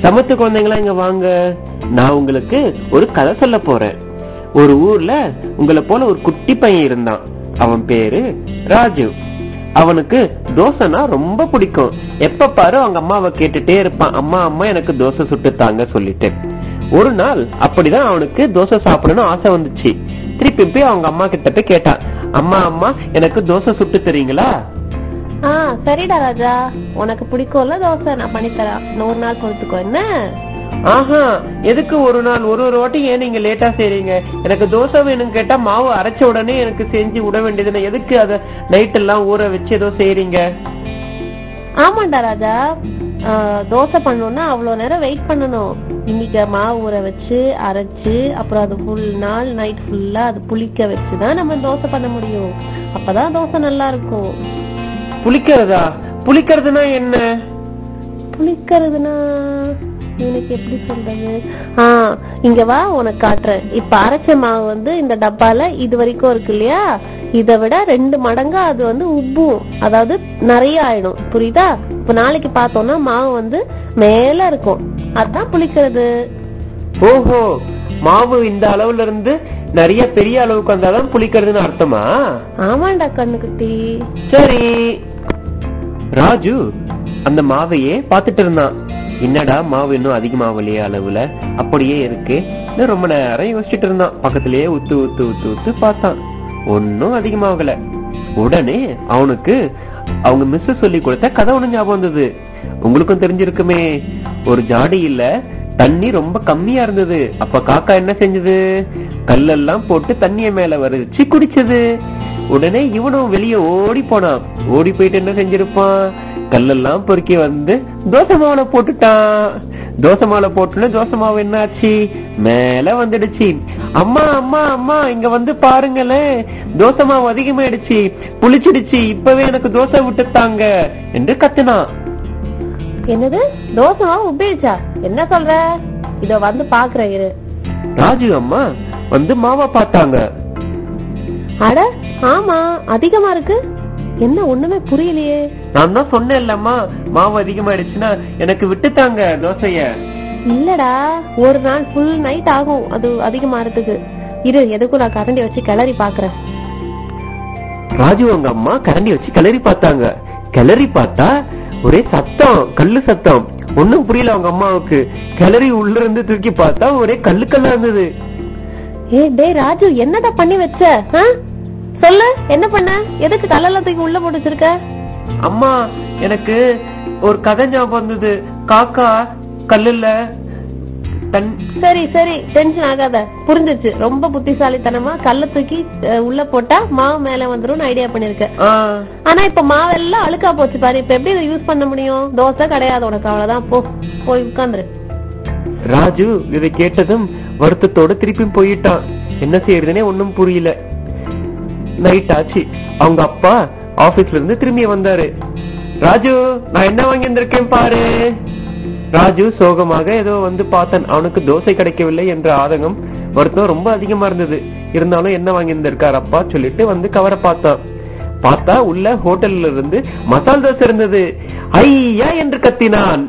சமத்து குழந்தைங்களா இங்க வாங்க, நான் உங்களுக்கு ஒரு கதை சொல்ல போறேன். ஒரு ஊர்ல உங்களை போல ஒரு குட்டி பையன் இருந்தான். அவன் பேரு ராஜு. அவனுக்கு தோசைனா ரொம்ப பிடிக்கும். எப்ப பாரு அவங்க அம்மாவை கேட்டுட்டே இருப்பான், அம்மா அம்மா எனக்கு தோசை சுட்டு தாங்க சொல்லிட்டு. ஒரு நாள் அப்படிதான் அவனுக்கு தோசை சாப்பிடணும்னு ஆசை வந்துச்சு. திருப்பி போய் அவங்க அம்மா கிட்ட போய் கேட்டான், அம்மா அம்மா எனக்கு தோசை சுட்டு தரீங்களா? சரிடா ராஜா, உனக்கு பிடிக்கும்ல தோசை, நான் பண்ணித்தரேன், ஒரு நாள் கொடுத்துக்கோ. என்ன? ஆஹா, எதுக்கு ஒரு நாள்? ஒரு வாட்டி ஏன் நீங்க லேட்டா செய்றீங்க? எனக்கு தோசை வேணும் கேட்டா மாவு அரைச்ச உடனே எனக்கு செஞ்சு விட வேண்டியதுன்னு எதுக்கு அத நைட் எல்லாம் ஊற வச்சு ஏதோ செய்றீங்க? ஆமாண்டா ராஜா, தோசை பண்ணணும்னா அவ்வளவு நேரம் வெயிட் பண்ணணும். இன்னைக்கு மாவு ஊற வச்சு அரைச்சு அப்புறம் அது ஃபுல் நாள் நைட் ஃபுல்லா அது புளிக்க வச்சுதான் நம்ம தோசை பண்ண முடியும். அப்பதான் தோசை நல்லா இருக்கும். புளிக்கிறதா? புளிக்கிறதுனா என்ன? புளிக்கிறதுனா எனக்கு எப்படி சொல்றது? இங்க வா, உனக்கு காட்டுறேன். இப்ப அரைச்ச மாவு வந்து இந்த டப்பால இது வரைக்கும் இருக்கு இல்லையா, இதை விட 2 மடங்கா அது வந்து உப்பும், அதாவது நிறைய ஆயிடும். புரியுதா? இப்ப நாளைக்கு பார்த்தோம்னா மாவு வந்து மேல இருக்கும், அதான் புளிக்கிறது. ஓஹோ, மாவு இந்த அளவுல இருந்து நிறைய பெரிய அளவுக்கு வந்தாதான் புளிக்கிறதுன்னு அர்த்தமா? ஆமாண்டா கண்ணுக்குட்டி. சரி. ராஜு அந்த மாவையே பாத்துட்டு இருந்தான். என்னடா மாவு இன்னும் அதிகமாவலையே அளவுல, அப்படியே இருக்கு. ரொம்ப நேரம் யோசிச்சுட்டு இருந்தான். பக்கத்திலேயே உத்து உத்து உத்து உத்து பார்த்தான், ஒன்னும் அதிகமாகல. உடனே அவனுக்கு அவங்க மிஸ் சொல்லி கொடுத்த கதை ஒண்ணு ஞாபகம் வந்தது. உங்களுக்கும் தெரிஞ்சிருக்குமே, ஒரு ஜாடியில தண்ணி ரொம்ப கம்மியா இருந்தது. அப்ப காக்கா என்ன செஞ்சது? கல்லெல்லாம் போட்டு தண்ணிய மேல வரிச்சு குடிச்சது. உடனே இவனும் வெளியே ஓடி போனான். ஓடி போயிட்டு என்ன செஞ்சிருப்பான்? கல்லெல்லாம் பொறுக்கி வந்து தோசை மாவுல போட்டுட்டான். தோசை மாவுல போட்டுன்னு தோசை மாவு என்ன ஆச்சு? மேல வந்துடுச்சு. அம்மா அம்மா அம்மா இங்க வந்து பாருங்களேன், தோசை மாவு அதிகமாயிடுச்சு, புளிச்சிடுச்சு, இப்பவே எனக்கு தோசை விட்டுத்தாங்க என்று கத்துனான். என்னது, தோசை மாவு உப்பிடுச்சா? என்ன சொல்ற? இத வந்து பாக்குறேன் இரு. ராஜு அம்மா வந்து மாவா பார்த்தாங்க. அட ஆமா, அதிகமா இருக்கு. என்ன ஒண்ணுமே புரியலையே. நான் தான் சொன்னேன் இல்லம்மா, மாவு அதிகமாயிடுச்சுன்னா எனக்கு விட்டுத்தாங்க தோசைய. இல்லடா, ஒரு நாள் ஃபுல் நைட் ஆகும் அது அதிகமாறதுக்கு. இரு, எதுக்கும் நான் கரண்டி வச்சு கிளறி பாக்குறேன். ராஜு அவங்க அம்மா கரண்டி வச்சு கிளறி பார்த்தாங்க. கிளறி பார்த்தா ஒரே சத்தம், கல்லு சத்தம். ஒன்னும் புரியல அவங்க அம்மாவுக்கு. கிளறி உள்ள இருந்து தூக்கி பார்த்தா ஒரே கல்லு கல்லா இருந்தது. டே ராஜு, என்னடா பண்ணி வச்ச? சொல்லு, என்ன பண்ண? எதுக்கு கல்லெல்லாம் தூக்கி உள்ள போட்டு வச்சிருக்க? அம்மா, எனக்கு ஒரு கதை ஞாபகம் வந்தது. காக்கா கல்லுல சரி சரி, டென்ஷன் ஆகாத, புரிஞ்சிச்சு. ரொம்ப புத்திசாலித்தனமா கல்ல தூக்கி உள்ள போட்டா மாவு மேல வந்துரும் ஐடியா பண்ணிருக்க. ஆனா இப்ப மாவெல்லாம் அழுக்கா போச்சு பாரு. இப்ப எப்படி இதை யூஸ் பண்ண முடியும்? தோசை கிடையாது உனக்கு, அவ்வளவுதான். போய் உட்கார்ந்துரு. ராஜு இதை கேட்டதும் வருத்தத்தோட திருப்பி போயிட்டான். என்ன செய்யறதுனே ஒன்னும் புரியல. நைட் ஆச்சு. அவங்க அப்பா ஆபீஸ்ல இருந்து திரும்பி வந்தாரு. ராஜு, நான் என்ன வாங்கி வந்திருக்கேன் பாரு. ராஜு சோகமாக ஏதோ வந்து பார்த்தான். அவனுக்கு தோசை கிடைக்கவில்லை என்ற ஆதங்கம், வருத்தம் ரொம்ப அதிகமா இருந்தது. இருந்தாலும் என்ன வாங்கி இருந்திருக்காரு அப்பா சொல்லிட்டு வந்து கவரை பார்த்தான். பார்த்தா உள்ள ஹோட்டல்ல இருந்து மசால் தோசை இருந்தது. ஐயா என்று கத்தினான்.